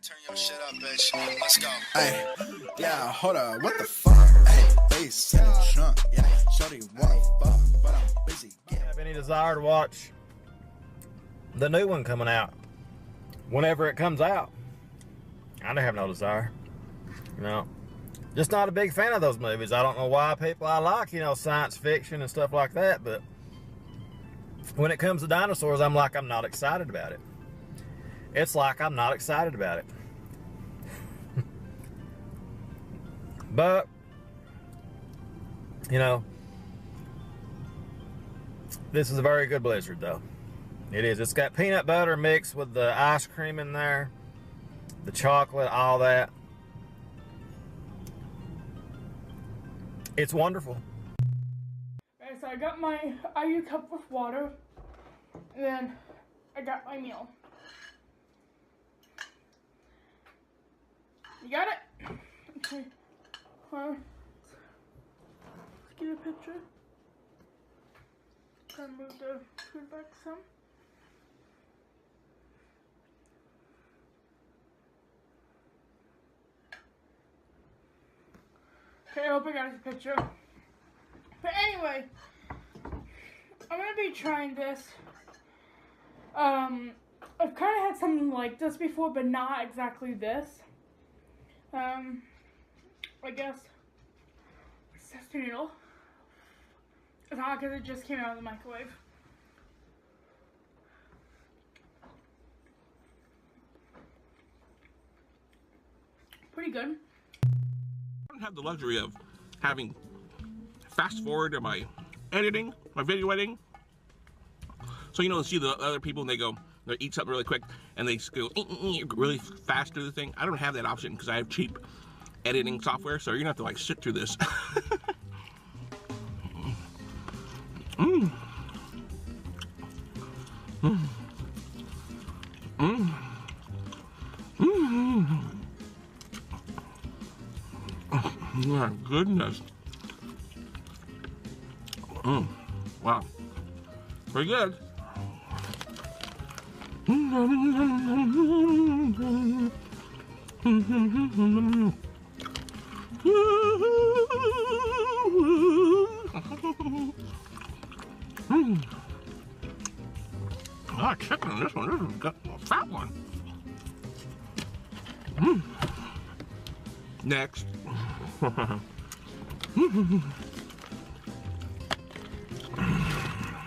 Turn your shit up, bitch. Let's go. Hey, yeah, hold up, what the fuck? Hey, bass in the trunk, yeah, shorty wanna fuck, but I'm busy. Have any desire to watch the new one coming out whenever it comes out? I don't have no desire. You know, just not a big fan of those movies. I don't know why people I like, you know, science fiction and stuff like that, but when it comes to dinosaurs, I'm not excited about it. It's like I'm not excited about it. But, you know, this is a very good Blizzard, though. It is. It's got peanut butter mixed with the ice cream in there, the chocolate, all that. It's wonderful. Okay, so I got my IU cup with water, and then I got my meal. You got it? Okay. Let's get a picture. Try and move the food back some. Okay, I hope I got a picture. But anyway, I'm gonna be trying this. I've kind of had something like this before, but not exactly this. I guess sesame noodle. It's not because it just came out of the microwave. Pretty good. I don't have the luxury of having fast forward to my editing, my video editing. So you know, see the other people and they eat something really quick and they go really fast through the thing. I don't have that option because I have cheap editing software, so you're gonna have to like sit through this. Mm. Mm. Mm. Mm. Oh, my goodness. Mm. Wow. Pretty good. Ah, chicken in this one. This is a fat one. Mm. Next.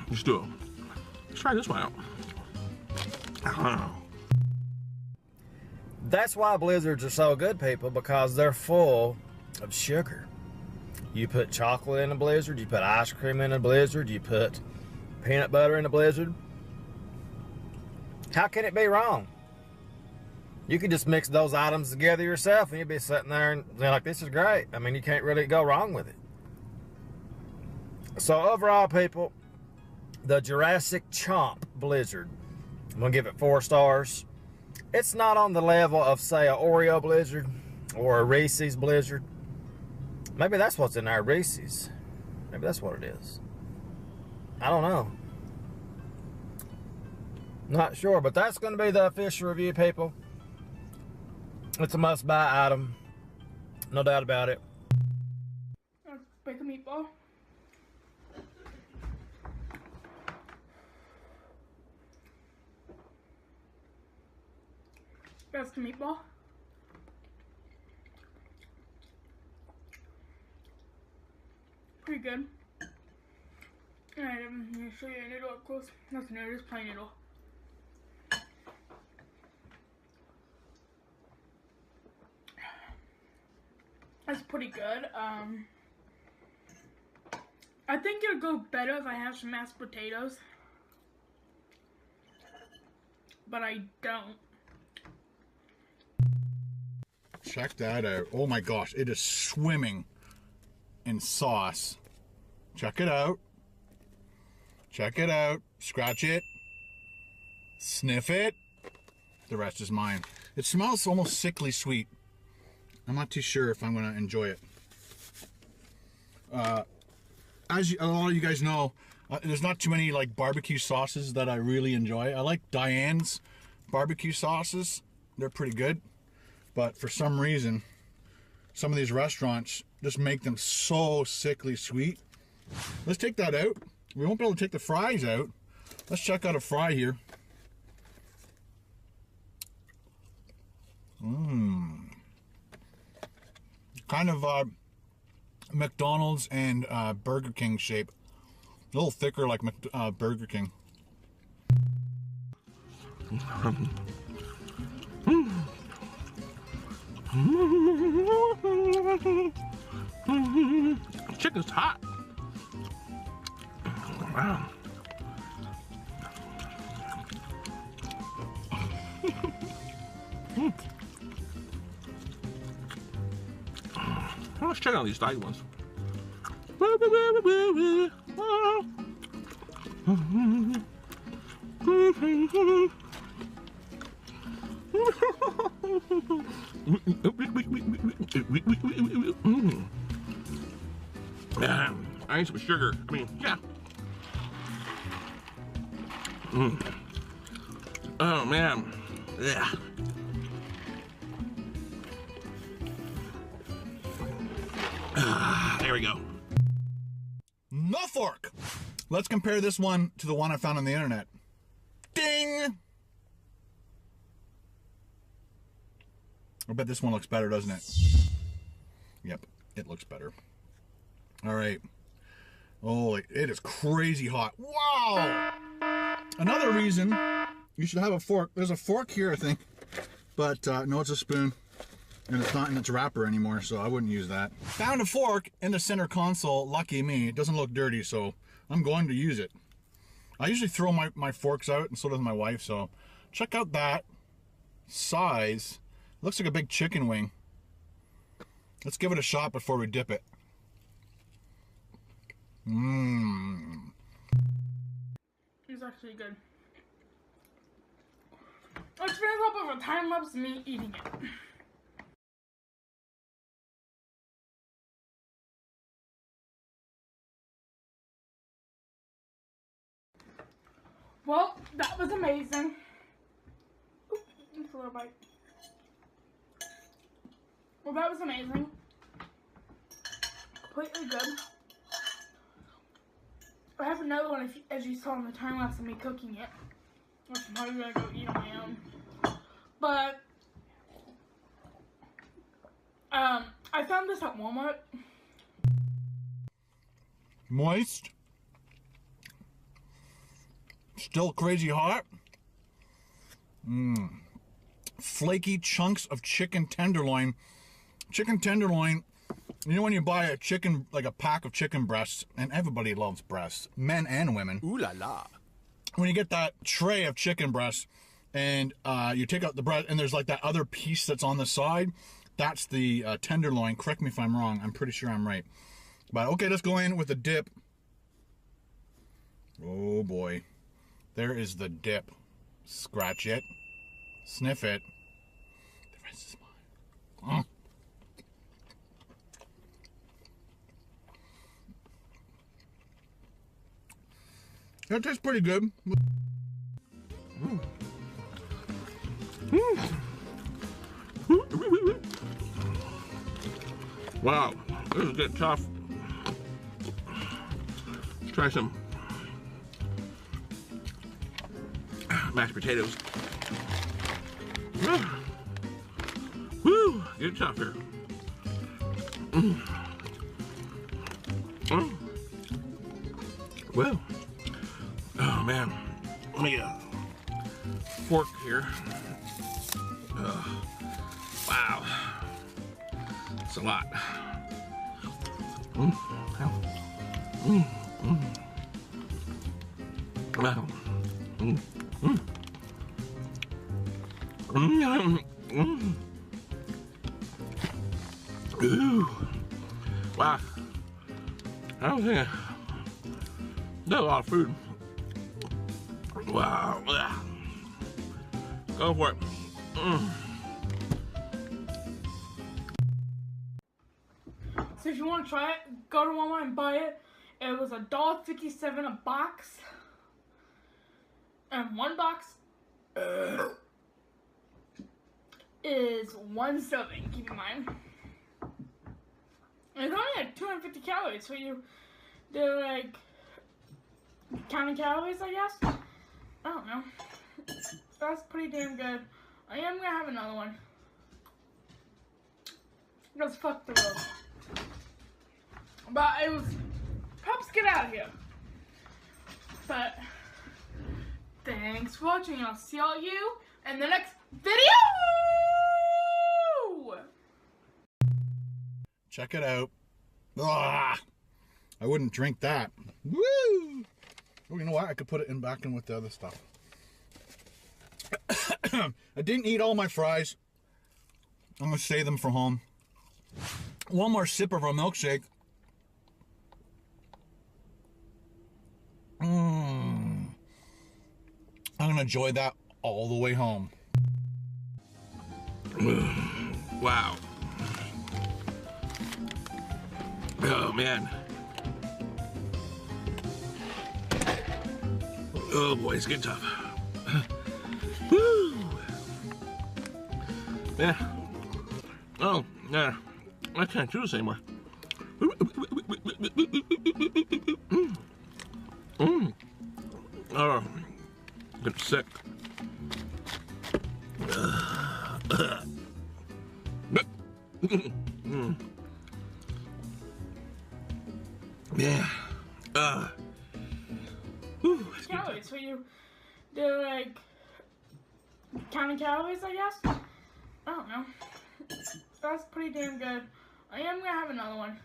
Let's do it. Let's try this one out. That's why Blizzards are so good, people, because they're full of sugar. You put chocolate in a Blizzard, you put ice cream in a Blizzard, you put peanut butter in a Blizzard. How can it be wrong? You could just mix those items together yourself and you'd be sitting there and they're like, this is great. I mean, you can't really go wrong with it. So overall, people, the Jurassic Chomp Blizzard, I'm gonna give it 4 stars. It's not on the level of, say, a Oreo Blizzard or a Reese's Blizzard. Maybe that's what's in there, Reese's. Maybe that's what it is. I don't know. Not sure, but that's going to be the official review, people. It's a must-buy item. No doubt about it. Bake a meatball. Best meatball. Pretty good. And I'm going to show you a noodle up close. That's a noodle, just plain noodle. That's pretty good. I think it'll go better if I have some mashed potatoes. But I don't. Check that out. Oh my gosh, it is swimming in sauce. Check it out. Check it out. Scratch it. Sniff it. The rest is mine. It smells almost sickly sweet. I'm not too sure if I'm going to enjoy it. As a lot of you guys know, there's not too many like barbecue sauces that I really enjoy. I like Diane's barbecue sauces. They're pretty good. But for some reason, some of these restaurants just make them so sickly sweet. Let's take that out. We won't be able to take the fries out. Let's check out a fry here. Kind of McDonald's and Burger King shape. A little thicker like Burger King. Chicken's hot. Wow. Let's check out these side ones. I need some sugar. I mean, yeah. Oh man. Yeah. There we go. No fork! Let's compare this one to the one I found on the internet. Ding! I bet this one looks better, doesn't it? Yep, it looks better. All right. Oh, it is crazy hot. Wow! Another reason you should have a fork. There's a fork here, I think. But no, it's a spoon. And it's not in its wrapper anymore, so I wouldn't use that. Found a fork in the center console. Lucky me. It doesn't look dirty, so I'm going to use it. I usually throw my forks out, and so does my wife, so check out that size. Looks like a big chicken wing. Let's give it a shot before we dip it. Mmm. It's actually good. Let's finish up with a time lapse of me eating it. Well, that was amazing. Ooh, just a little bite. Well, that was amazing. Completely good. I have another one, as you saw in the time lapse of me cooking it, which I'm probably gonna go eat on my own. But I found this at Walmart. Moist. Still crazy hot. Flaky chunks of chicken tenderloin. Chicken tenderloin, you know when you buy a chicken, like a pack of chicken breasts, and everybody loves breasts, men and women. Ooh la la. When you get that tray of chicken breasts, and you take out the breast, and there's like that other piece that's on the side, that's the tenderloin. Correct me if I'm wrong. I'm pretty sure I'm right. But okay, let's go in with the dip. Oh boy. There is the dip. Scratch it. Sniff it. The rest is mine. That tastes pretty good. Wow, this is getting tough. Let's try some mashed potatoes. Woo, get tough here. Well, oh man, let me get a fork here. Wow, it's a lot. Wow. Ooh. Wow. I don't think that's a lot of food. Wow. Go for it. So if you want to try it, go to Walmart and buy it. It was $1.57 a box. And one box is one serving, keep in mind. It's only like 250 calories, so you do like counting calories, I guess. I don't know. That's pretty damn good. I am gonna have another one. Because fuck the road. But it was helps get out of here. But thanks for watching. I'll see all you in the next video. Check it out. Ah, I wouldn't drink that. Woo! Oh, you know what? I could put it back in with the other stuff. I didn't eat all my fries. I'm gonna save them for home. One more sip of our milkshake. I'm gonna enjoy that all the way home. Wow. Oh man. Oh boy, it's getting tough. Woo! Yeah. Oh, yeah. I can't do this anymore. Oh, I'm sick. Yeah. Calories, so you do like counting calories, I guess. I don't know. That's pretty damn good. I am gonna have another one.